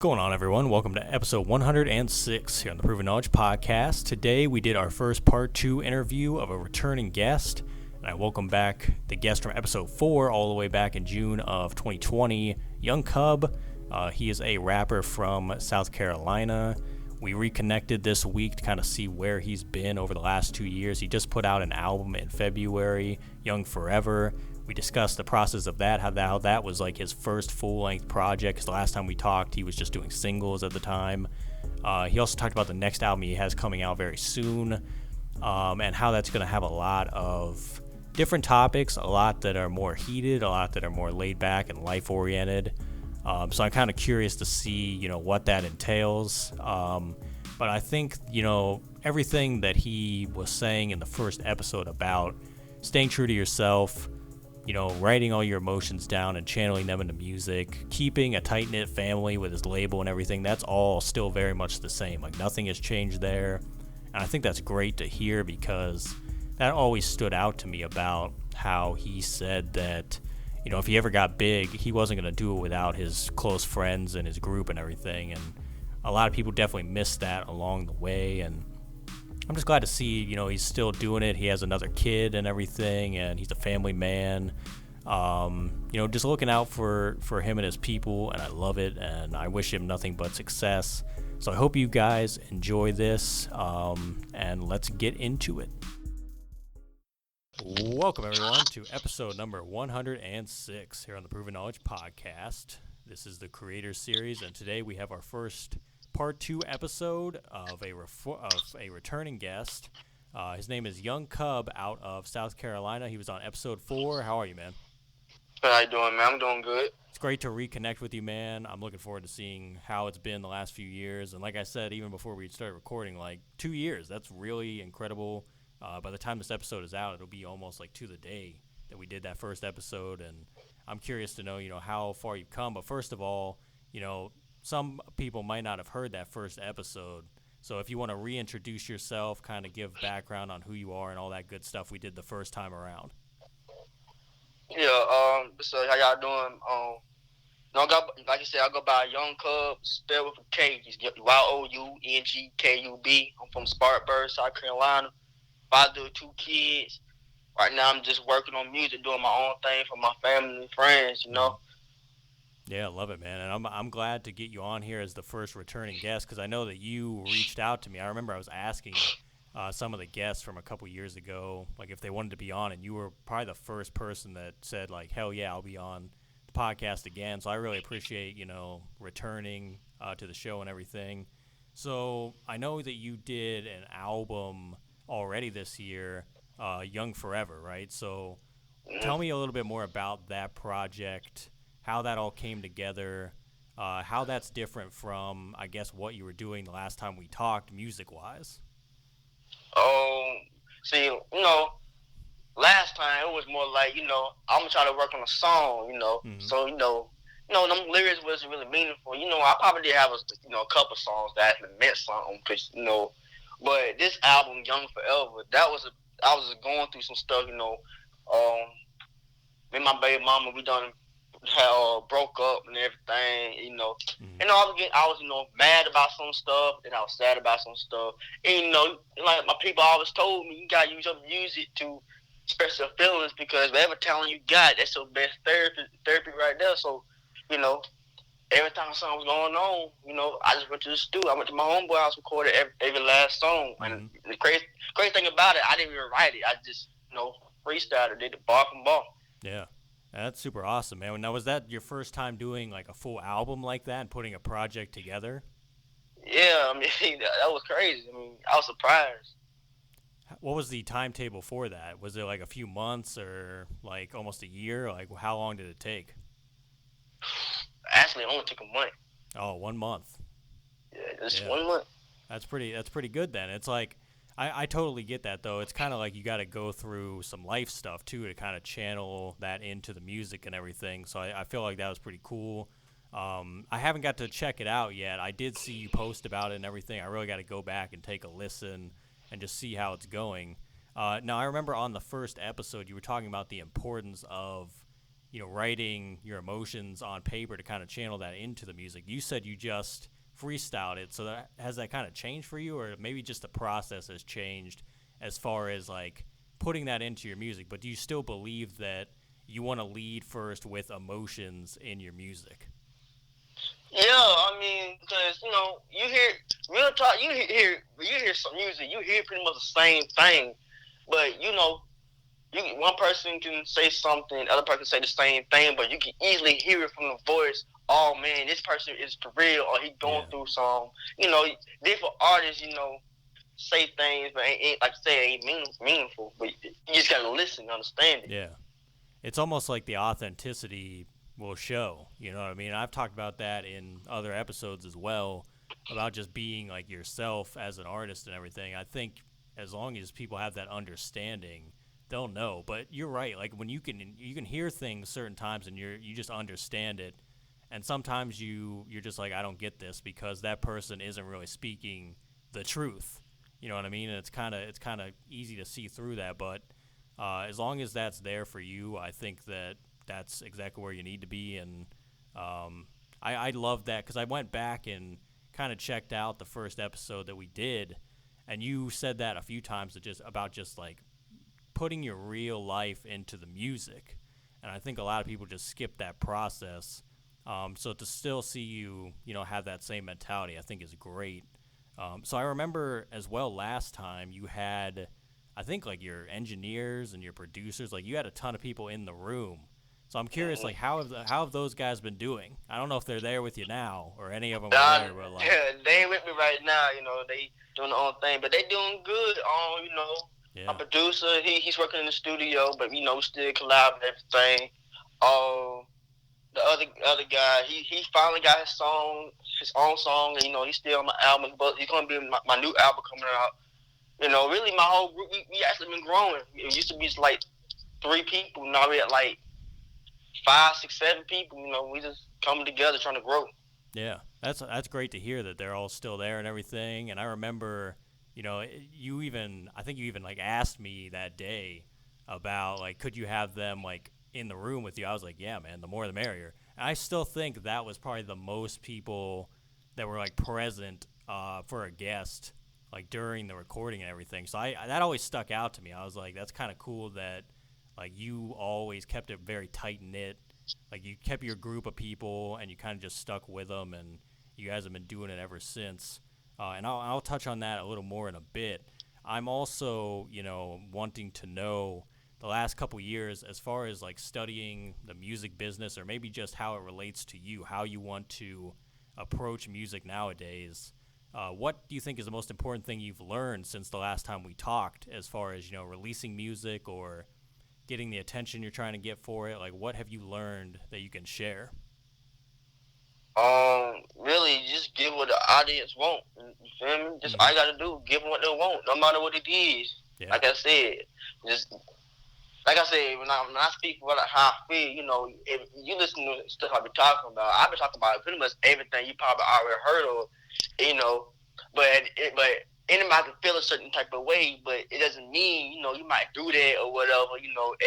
Going on, everyone? Welcome to episode 106 here on the Proven Knowledge Podcast. Today we did our first part 2 interview of a returning guest, and I welcome back the guest from episode 4 all the way back in June of 2020, YoungKub. He is a rapper from South Carolina. We reconnected this week to kind of see where he's been over the last 2 years. He just put out an album in February, Young Forever. We discussed the process of that, how that was like his first full-length project, because the last time we talked, he was just doing singles at the time. He also talked about the next album he has coming out very soon, and how that's going to have a lot of different topics, a lot that are more heated, a lot that are more laid back and life-oriented. So I'm kind of curious to see, what that entails. But I think, everything that he was saying in the first episode about staying true to yourself, writing all your emotions down and channeling them into music, keeping a tight-knit family with his label and everything, that's all still very much the same. Like, nothing has changed there. And I think that's great to hear, because that always stood out to me about how he said that, if he ever got big, he wasn't going to do it without his close friends and his group and everything. And a lot of people definitely missed that along the way. And I'm just glad to see, he's still doing it. He has another kid and everything, and he's a family man. Just looking out for him and his people, and I love it, and I wish him nothing but success. So I hope you guys enjoy this, and let's get into it. Welcome, everyone, to episode number 106 here on the Proven Knowledge Podcast. This is the Creator Series, and today we have our first part 2 episode of a returning guest. His name is YoungKub out of South Carolina. He was on episode 4. How are you, man? How you doing, man? I'm doing good. It's great to reconnect with you, man. I'm looking forward to seeing how it's been the last few years. And like I said, even before we started recording, 2 years. That's really incredible. By the time this episode is out, it'll be almost to the day that we did that first episode. And I'm curious to know, how far you've come. But first of all, some people might not have heard that first episode. So if you want to reintroduce yourself, kind of give background on who you are and all that good stuff we did the first time around. Yeah, so how y'all doing? Like you said, I go by YoungKub, spelled with a K. It's YOUNGKUB. I'm from Spartanburg, South Carolina. Father of 2 kids. Right now I'm just working on music, doing my own thing for my family and friends, Yeah, I love it, man. And I'm glad to get you on here as the first returning guest, because I know that you reached out to me. I remember I was asking some of the guests from a couple years ago, if they wanted to be on, and you were probably the first person that said, hell yeah, I'll be on the podcast again. So I really appreciate, returning to the show and everything. So I know that you did an album already this year, Young Forever, right? So tell me a little bit more about that project, how that all came together, how that's different from, I guess, what you were doing the last time we talked music-wise. See, last time it was more I'm going to try to work on a song, Mm-hmm. So, them lyrics wasn't really meaningful. I probably did have a couple songs that actually meant something, because, but this album, Young Forever, I was going through some stuff, me and my baby mama, we done broke up and everything, Mm-hmm. And I was mad about some stuff, and I was sad about some stuff. And, my people always told me, you gotta use your music to express your feelings, because whatever talent you got, that's your best therapy right there. So, every time something was going on, I just went to the studio. I went to my homeboy house, recorded every last song. Mm-hmm. And the crazy thing about it, I didn't even write it. I just, freestyled it, did it bar from bar. Yeah. That's super awesome, man. Now, was that your first time doing a full album like that and putting a project together? Yeah, that was crazy. I was surprised. What was the timetable for that? Was it a few months or almost a year? How long did it take? Actually, it only took a month. Oh, 1 month. Yeah, just 1 month. That's pretty good then. It's I totally get that, though. It's kind of you got to go through some life stuff, too, to kind of channel that into the music and everything. So I feel like that was pretty cool. I haven't got to check it out yet. I did see you post about it and everything. I really got to go back and take a listen and just see how it's going. Now, I remember on the first episode you were talking about the importance of writing your emotions on paper to kind of channel that into the music. You said you just freestyled it, so has that kind of changed for you, or maybe just the process has changed as far as like putting that into your music? But do you still believe that you want to lead first with emotions in your music? Yeah, I mean, because you hear real talk. You hear some music. You hear pretty much the same thing, but one person can say something, the other person say the same thing, but you can easily hear it from the voice. Oh man, this person is for real, or he going through some. Different artists, say things, but ain't like I say, ain't meaningful. But you just gotta listen, and understand it. Yeah. It's almost like the authenticity will show. You know what I mean? I've talked about that in other episodes as well, about just being like yourself as an artist and everything. I think as long as people have that understanding, they'll know. But you're right. Like when you can hear things certain times and you just understand it, and sometimes you're just like, I don't get this because that person isn't really speaking the truth. You know what I mean? And it's kind of easy to see through that, but as long as that's there for you, I think that's exactly where you need to be. And I love that because I went back and kind of checked out the first episode that we did, and you said that a few times about just like putting your real life into the music. And I think a lot of people just skip that process. So to still see you, have that same mentality, I think is great. So I remember as well last time you had, I think, like your engineers and your producers, like you had a ton of people in the room. So I'm curious, like how have those guys been doing? I don't know if they're there with you now or any of them are there, but like they ain't with me right now. They doing their own thing, but they doing good. yeah, My producer, he's working in the studio, but we still collab and everything. The other guy, he finally got his own song, and he's still on my album, but he's gonna be my new album coming out. Really my whole group, we actually been growing. It used to be just like 3 people, now we at like 5, 6, 7 people. We just coming together trying to grow. yeah, that's great to hear that they're all still there and everything. And I remember, I think you even like asked me that day about like could you have them like in the room with you. I was like, yeah, man, the more the merrier. And I still think that was probably the most people that were like present for a guest like during the recording and everything. So that always stuck out to me. I was like, that's kind of cool that like you always kept it very tight knit. Like you kept your group of people and you kind of just stuck with them, and you guys have been doing it ever since. And I'll touch on that a little more in a bit. I'm also, wanting to know the last couple years as far as like studying the music business, or maybe just how it relates to you, how you want to approach music nowadays. What do you think is the most important thing you've learned since the last time we talked, as far as releasing music or getting the attention you're trying to get for it? Like, what have you learned that you can share? Really, just give what the audience want. You feel me? Just all you gotta do, give them what they want, no matter what it is. Yeah. Like I said, when I speak how I feel, if you listen to stuff I be talking about, I be talking about pretty much everything you probably already heard of, but anybody can feel a certain type of way, but it doesn't mean, you might do that or whatever.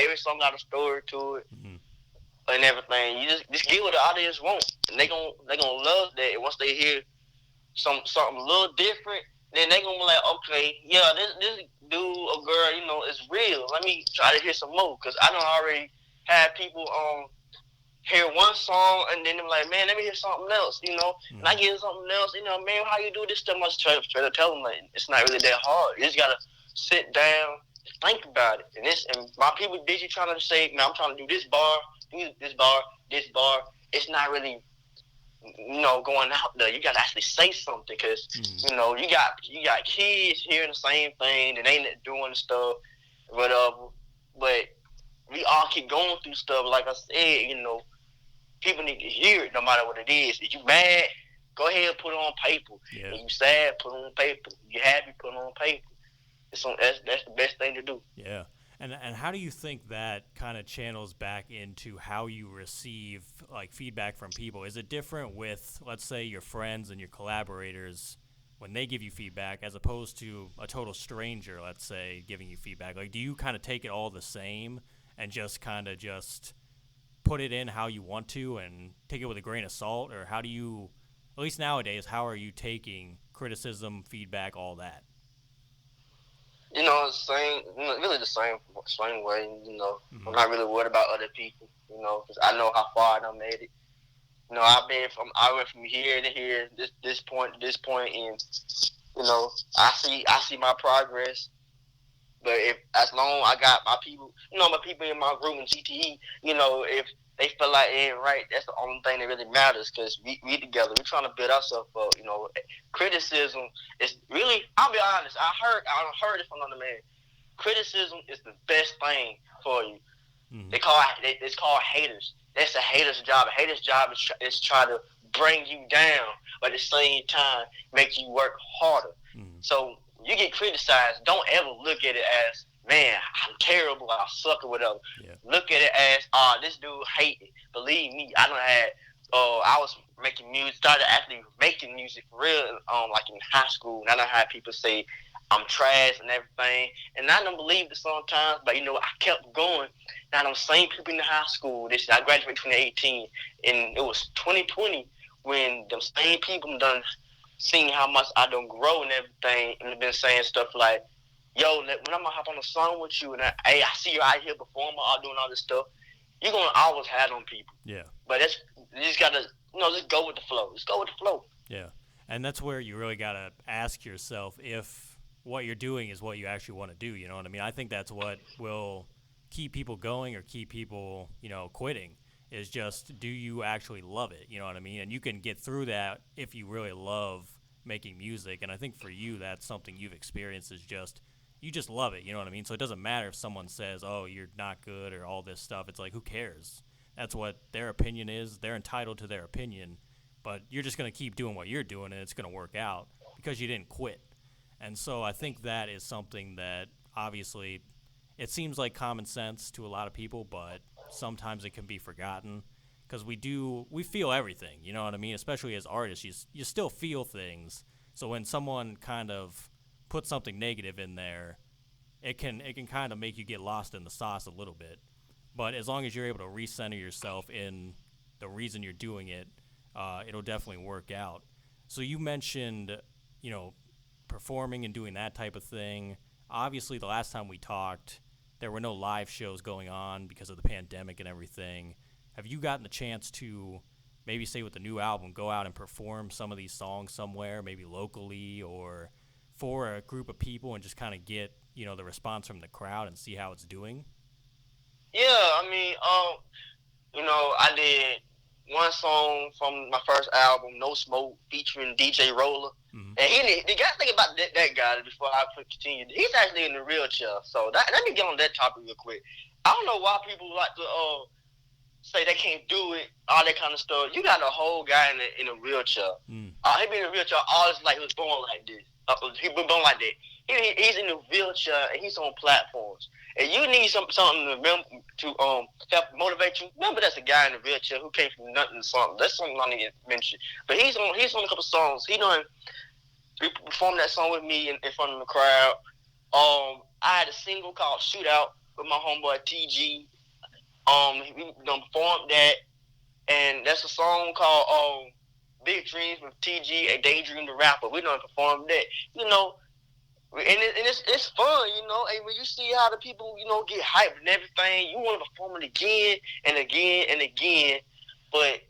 Every song got a story to it. Mm-hmm. And everything. You just get what the audience want, and they gonna love that. And once they hear something a little different, then they gonna be like, okay, yeah, this dude or girl, is real. Let me try to hear some more, because I don't already have people hear one song and then they're like, man, let me hear something else, Mm-hmm. And I hear something else, man, how you do this stuff? I try to tell them like it's not really that hard. You just gotta sit down, think about it, and my people busy trying to say, man, I'm trying to do this bar. This bar. It's not really, going out there. You gotta actually say something, because you got kids hearing the same thing and they ain't doing stuff, whatever. But we all keep going through stuff. Like I said, people need to hear it no matter what it is. If you mad, go ahead and put it on paper. Yeah. If you sad, put it on paper. If you happy, put it on paper. That's the best thing to do. Yeah. And how do you think that kind of channels back into how you receive like feedback from people? Is it different with, let's say, your friends and your collaborators when they give you feedback, as opposed to a total stranger, let's say, giving you feedback? Like, do you kind of take it all the same and just kind of put it in how you want to and take it with a grain of salt, or how do you, at least nowadays, how are you taking criticism, feedback, all that? Really the same way. I'm not really worried about other people. Because I know how far I done made it. I went from here to here, this point to this point, and I see my progress. But as long as I got my people, my people in my group in GTE, if they feel like it ain't right, that's the only thing that really matters. Because we together, we trying to build ourselves up. Criticism is really. I'll be honest. I heard it from another man. Criticism is the best thing for you. Mm-hmm. It's called haters. That's a hater's job. A hater's job is try to bring you down, but at the same time make you work harder. Mm-hmm. So you get criticized, don't ever look at it as, man, I'm terrible, I suck or whatever. Yeah. Look at it as, this dude hate it. Believe me, I was making music, started actually making music for real, like in high school. And I had people say I'm trash and everything. And I don't believe it sometimes, but I kept going. Now them same people in the high school, I graduated in 2018, and it was 2020 when them same people done seeing how much I done grow and everything, and been saying stuff like, yo, when I'm gonna hop on a song with you, and I see you out here performing or doing all this stuff, you're gonna always have them people. Yeah. But you just gotta, just go with the flow. Just go with the flow. Yeah. And that's where you really gotta ask yourself if what you're doing is what you actually want to do. You know what I mean? I think that's what will keep people going or keep people, quitting. Is just, do you actually love it? You know what I mean? And you can get through that if you really love making music. And I think for you, that's something you've experienced, is just, you just love it. You know what I mean? So it doesn't matter if someone says, oh, you're not good or all this stuff. It's like, who cares? That's what their opinion is. They're entitled to their opinion. But you're just going to keep doing what you're doing, and it's going to work out because you didn't quit. And so I think that is something that obviously it seems like common sense to a lot of people, but sometimes it can be forgotten because we feel everything, you know what I mean? Especially as artists, you still feel things. So when someone kind of puts something negative in there, it can kind of make you get lost in the sauce a little bit. But as long as you're able to recenter yourself in the reason you're doing it, it'll definitely work out. So you mentioned, performing and doing that type of thing. Obviously, the last time we talked, there were no live shows going on because of the pandemic and everything. Have you gotten the chance to maybe, say with the new album, go out and perform some of these songs somewhere, maybe locally or for a group of people, and just kind of get, the response from the crowd and see how it's doing? Yeah, I did one song from my first album, No Smoke, featuring DJ Roller. Mm-hmm. And the guy think about that guy before I continue. He's actually in the wheelchair. So let me get on that topic real quick. I don't know why people like to say they can't do it, all that kind of stuff. You got a whole guy in a wheelchair. Mm. He been in a wheelchair all his life. He was born like this. He been born like that. He's in a wheelchair and he's on platforms. And you need something to remember, to help motivate you. Remember, that's a guy in a wheelchair who came from nothing to something. That's something I need to mention. But he's on a couple songs. He performed that song with me in front of the crowd. I had a single called Shootout with my homeboy TG. We performed that, and that's a song called Big Dreams with TG and Daydream the Rapper. We done performed that. And it's fun, and when you see how the people, get hyped and everything, you want to perform it again and again and again, but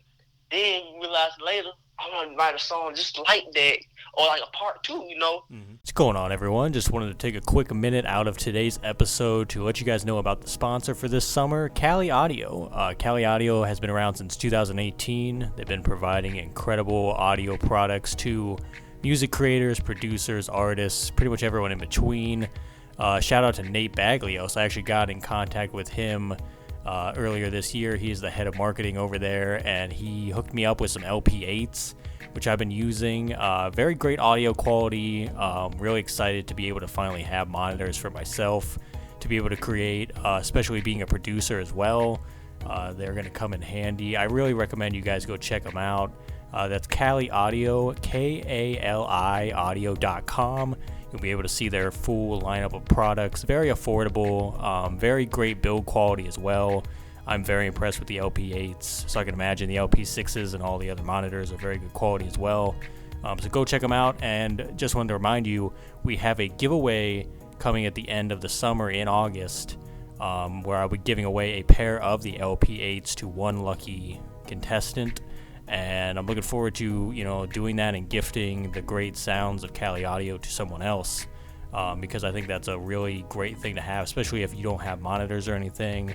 then you realize later, I want to write a song just like that, or like a part 2, Mm-hmm. What's going on, everyone? Just wanted to take a quick minute out of today's episode to let you guys know about the sponsor for this summer, Kali Audio. Kali Audio has been around since 2018. They've been providing incredible audio products to music creators, producers, artists, pretty much everyone in between. Shout out to Nate Baglios. I actually got in contact with him earlier this year. He is the head of marketing over there, and he hooked me up with some LP8s, which I've been using. Very great audio quality. Really excited to be able to finally have monitors for myself, to be able to create, especially being a producer as well. They're going to come in handy. I really recommend you guys go check them out. That's Kali Audio, KALI audio.com. You'll be able to see their full lineup of products. Very affordable, very great build quality as well. I'm very impressed with the LP8s, so I can imagine the LP6s and all the other monitors are very good quality as well. So go check them out, and just wanted to remind you, we have a giveaway coming at the end of the summer in August, where I'll be giving away a pair of the LP8s to one lucky contestant, and I'm looking forward to doing that and gifting the great sounds of Cali Audio to someone else, because I think that's a really great thing to have, especially if you don't have monitors or anything.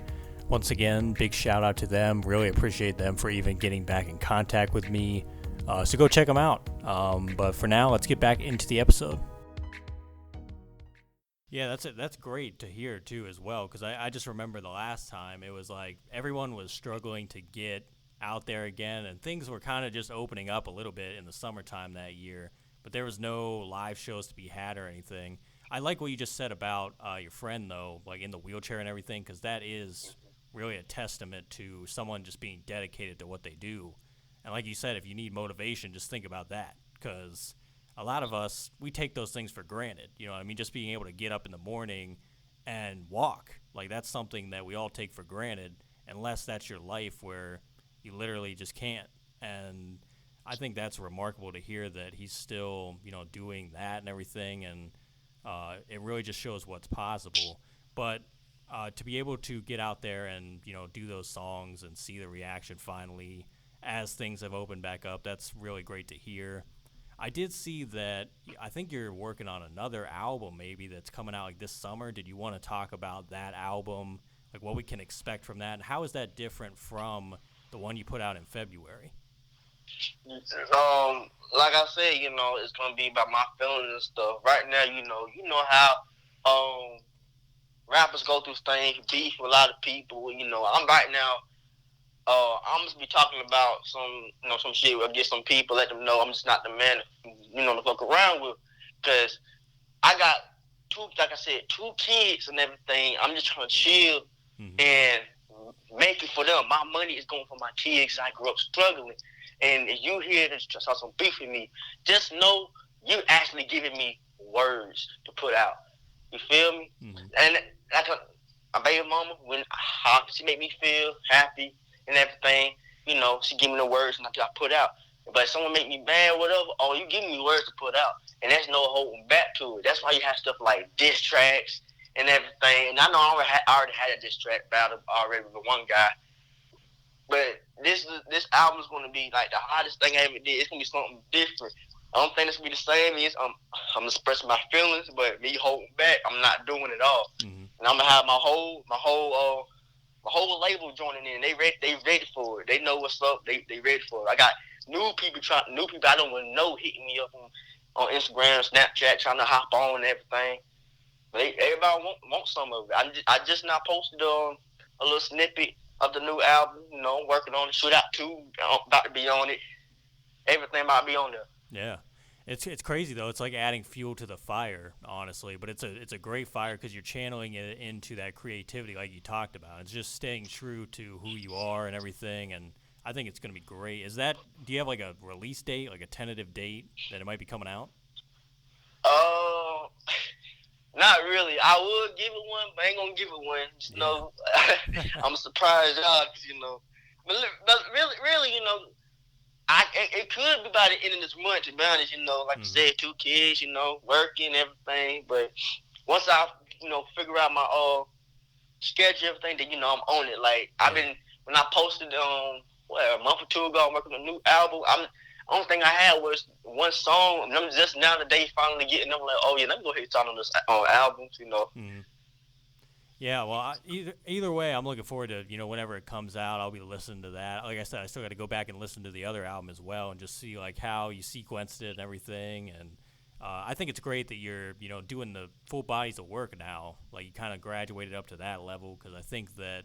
Once again, big shout out to them. Really appreciate them for even getting back in contact with me. So go check them out. But for now, let's get back into the episode. Yeah, that's it. That's great to hear too as well, because I just remember the last time it was like everyone was struggling to get out there again, and things were kind of just opening up a little bit in the summertime that year, but there was no live shows to be had or anything. I like what you just said about your friend, though, like in the wheelchair and everything, because that is really a testament to someone just being dedicated to what they do. And like you said, if you need motivation, just think about that, because a lot of us, we take those things for granted. You know what I mean? Just being able to get up in the morning and walk, like that's something that we all take for granted, unless that's your life where you literally just can't. And I think that's remarkable to hear that he's still, doing that and everything, and it really just shows what's possible. But to be able to get out there and do those songs and see the reaction finally as things have opened back up, that's really great to hear. I did see that I think you're working on another album maybe that's coming out like this summer. Did you want to talk about that album, like what we can expect from that, and how is that different from the one you put out in February? Like I said, it's gonna be about my feelings and stuff. Right now, you know how rappers go through things, beef with a lot of people. I'm right now. I'm just be talking about some shit. I'll get some people, let them know I'm just not the man, to fuck around with. Cause I got two kids and everything. I'm just trying to chill and make it for them. My money is going for my kids. I grew up struggling. And if you hear this, just some beef with me, just know you're actually giving me words to put out. You feel me? Mm-hmm. And like my baby mama, how she make me feel happy and everything, she give me the words and I put out. But if someone make me mad or whatever, you give me words to put out. And there's no holding back to it. That's why you have stuff like diss tracks and everything. And I know I already had a diss track battle already with one guy. But this album is going to be like the hottest thing I ever did. It's going to be something different. I don't think it's going to be the same. I'm expressing my feelings, but me holding back, I'm not doing it all. Mm-hmm. And I'm going to have my whole label joining in. They ready for it. They know what's up. They ready for it. I got new people I don't even know hitting me up on Instagram, Snapchat, trying to hop on and everything. But everybody want some of it. I just now posted a little snippet of the new album, working on it. Shoot out 2, about to be on it. Everything might be on there. Yeah. It's crazy though. It's like adding fuel to the fire, honestly. But it's a great fire because you're channeling it into that creativity, like you talked about. It's just staying true to who you are and everything. And I think it's going to be great. Do you have like a release date, like a tentative date that it might be coming out? Not really. I would give it one, but I ain't gonna give it one. Just know, I'm surprised y'all, cause but really, it could be by the end of this month. To be honest, like I said, 2 kids, working everything. But once I, figure out my schedule, everything, then I'm on it. Like when I posted a month or 2 ago, I'm working on a new album. Only thing I had was one song, and I'm just now the day finally getting. I'm like, let me go ahead and start on this album, Mm-hmm. Yeah, well, either way, I'm looking forward to whenever it comes out, I'll be listening to that. Like I said, I still got to go back and listen to the other album as well, and just see like how you sequenced it and everything. And I think it's great that you're doing the full bodies of work now. Like you kind of graduated up to that level, because I think that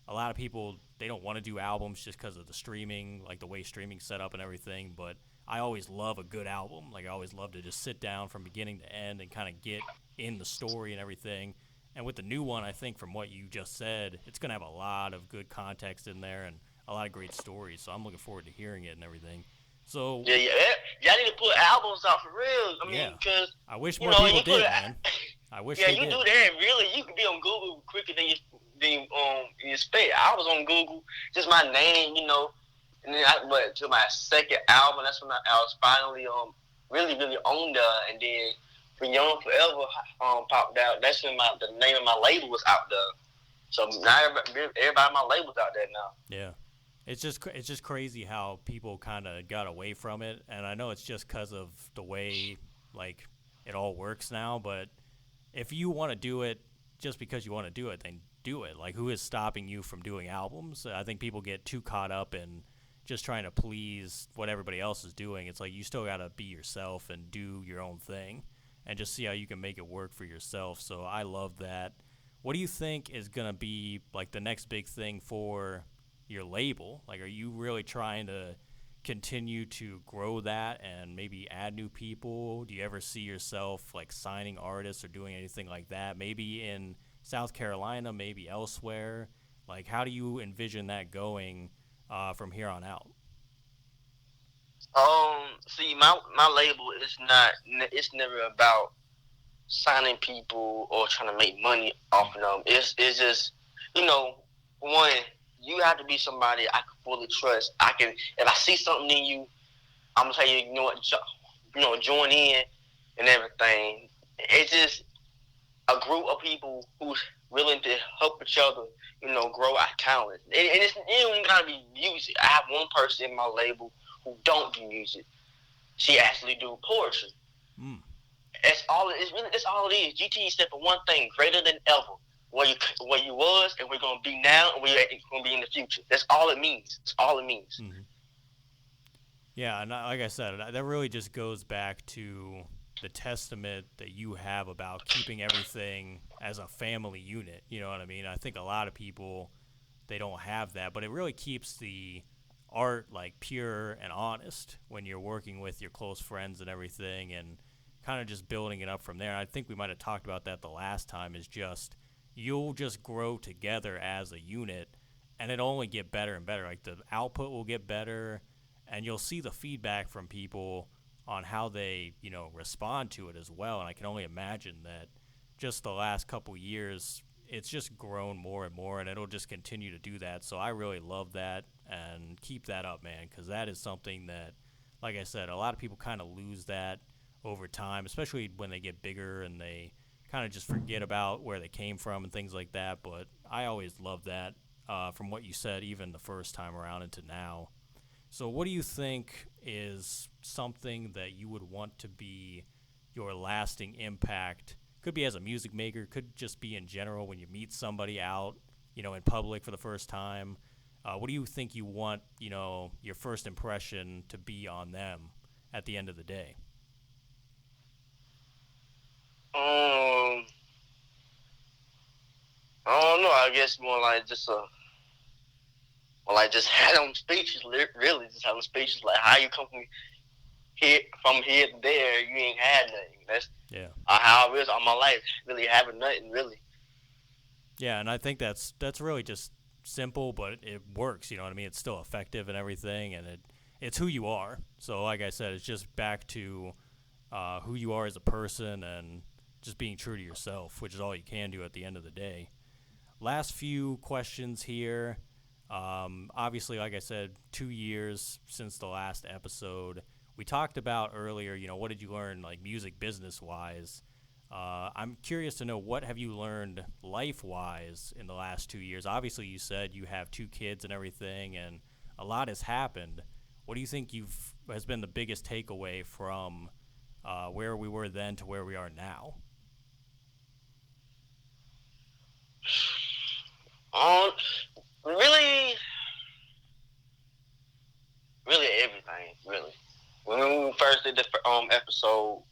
a lot of people, they don't want to do albums just because of the streaming, like the way streaming's set up and everything. But I always love a good album. Like I always love to just sit down from beginning to end and kind of get in the story and everything. And with the new one, I think from what you just said, it's going to have a lot of good context in there and a lot of great stories. So I'm looking forward to hearing it and everything. So yeah, y'all need to put albums out for real. I mean, because I wish more people did, man. I wish. Yeah, you do that. Really, you could be on Google quicker than you expect. I was on Google, just my name, and then but to my second album, that's when I was finally really really on there, and then For Young Forever popped out. That's when the name of my label was out there. So now everybody my label's out there now. Yeah. It's just crazy how people kind of got away from it, and I know it's just because of the way like it all works now. But if you want to do it just because you want to do it, then do it. Like, who is stopping you from doing albums? I think people get too caught up in just trying to please what everybody else is doing. It's like you still got to be yourself and do your own thing, and just see how you can make it work for yourself. So I love that. What do you think is gonna be like the next big thing for your label? Like, are you really trying to continue to grow that and maybe add new people? Do you ever see yourself like signing artists or doing anything like that? Maybe in South Carolina, maybe elsewhere? Like, how do you envision that going from here on out? See, my label is not. It's never about signing people or trying to make money off of them. It's just, one, you have to be somebody I can fully trust. If I see something in you, I'm gonna tell you, join in and everything. It's just a group of people who's willing to help each other, grow our talent. And it don't gotta be music. I have one person in my label who don't do music. She actually do poetry. Mm. That's all it is. Really, that's all it is. GT stood for one thing: greater than ever. Where you was, and we're gonna be now, and we're gonna be in the future. That's all it means. That's all it means. Mm-hmm. Yeah, and like I said, that really just goes back to the testament that you have about keeping everything as a family unit. You know what I mean? I think a lot of people, they don't have that, but it really keeps the art like pure and honest when you're working with your close friends and everything, and kind of just building it up from there. I think we might have talked about that the last time, is just you'll just grow together as a unit, and it'll only get better and better. Like, the output will get better, and you'll see the feedback from people on how they, respond to it as well. And I can only imagine that just the last couple years, it's just grown more and more, and it'll just continue to do that. So I really love that, and keep that up, man, because that is something that, like I said, a lot of people kind of lose that over time, especially when they get bigger and they kind of just forget about where they came from and things like that. But I always love that from what you said, even the first time around into now. So what do you think is something that you would want to be your lasting impact? Could be as a music maker, could just be in general when you meet somebody out, in public for the first time. What do you think you want, your first impression to be on them at the end of the day? I don't know. I guess more like just had them speeches. Really, just having speeches like how you come from here to there. You ain't had nothing. That's how it is all my life. Really having nothing, really. Yeah, and I think that's really just simple, but it works. You know what I mean? It's still effective and everything, and it's who you are. So, like I said, it's just back to who you are as a person and just being true to yourself, which is all you can do at the end of the day. Last few questions here. Obviously, like I said, 2 years since the last episode. We talked about earlier, what did you learn, like, music business-wise? I'm curious to know, what have you learned life-wise in the last 2 years? Obviously, you said you have 2 kids and everything, and a lot has happened. What do you think has been the biggest takeaway from where we were then to where we are now? Really, really everything. Really, when we first did the episode,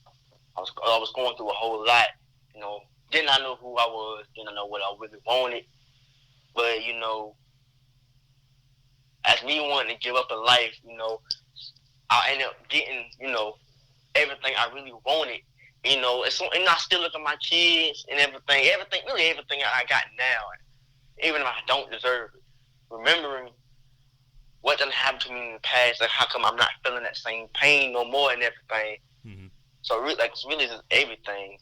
I was going through a whole lot. Didn't I know who I was? Didn't I know what I really wanted? But as me wanting to give up in life, I ended up getting everything I really wanted. And I still look at my kids and everything I got now, even if I don't deserve it. Remembering what done happened to me in the past, like how come I'm not feeling that same pain no more and everything. Mm-hmm. So it's really just everything.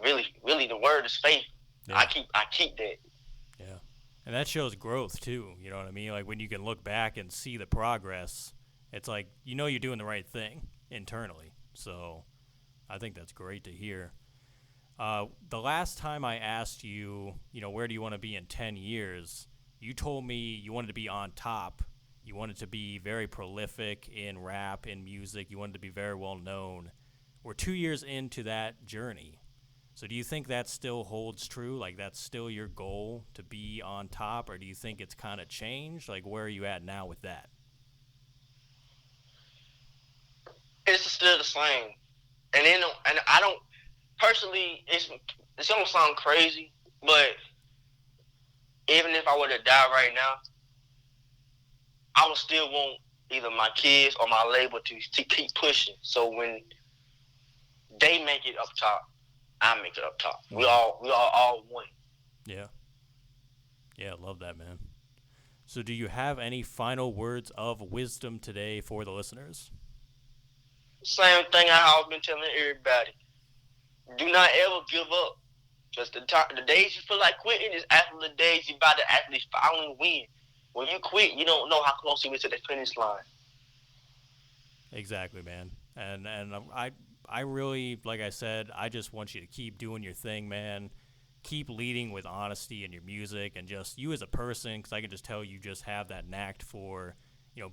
Really, really, the word is faith. Yeah. I keep that. Yeah. And that shows growth too. You know what I mean? Like when you can look back and see the progress, it's like you're doing the right thing internally. So I think that's great to hear. The last time I asked you, where do you want to be in 10 years? You told me you wanted to be on top. You wanted to be very prolific in rap, in music. You wanted to be very well known. We're 2 years into that journey. So do you think that still holds true? Like that's still your goal to be on top? Or do you think it's kind of changed? Like where are you at now with that? It's still the same. And I don't, personally, it's gonna sound crazy, but even if I were to die right now, I would still want either my kids or my label to keep pushing. So when they make it up top, I make it up top. We all one. Yeah. Yeah, I love that, man. So do you have any final words of wisdom today for the listeners? Same thing I always been telling everybody. Do not ever give up. Because the days you feel like quitting is after the days you about to actually finally win. When you quit, you don't know how close you is to the finish line. Exactly, man. And I really, like I said, I just want you to keep doing your thing, man. Keep leading with honesty in your music and just you as a person, because I can just tell you just have that knack for,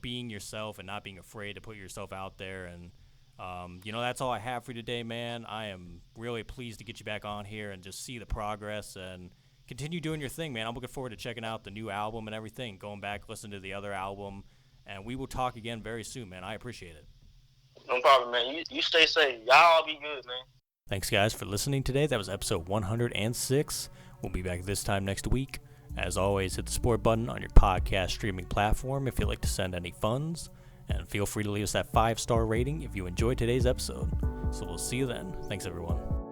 being yourself and not being afraid to put yourself out there. And, that's all I have for you today, man. I am really pleased to get you back on here and just see the progress and continue doing your thing, man. I'm looking forward to checking out the new album and everything, going back, listening to the other album, and we will talk again very soon, man. I appreciate it. No problem, man. You stay safe. Y'all be good, man. Thanks, guys, for listening today. That was episode 106. We'll be back this time next week. As always, hit the support button on your podcast streaming platform if you'd like to send any funds. And feel free to leave us that 5-star rating if you enjoyed today's episode. So we'll see you then. Thanks, everyone.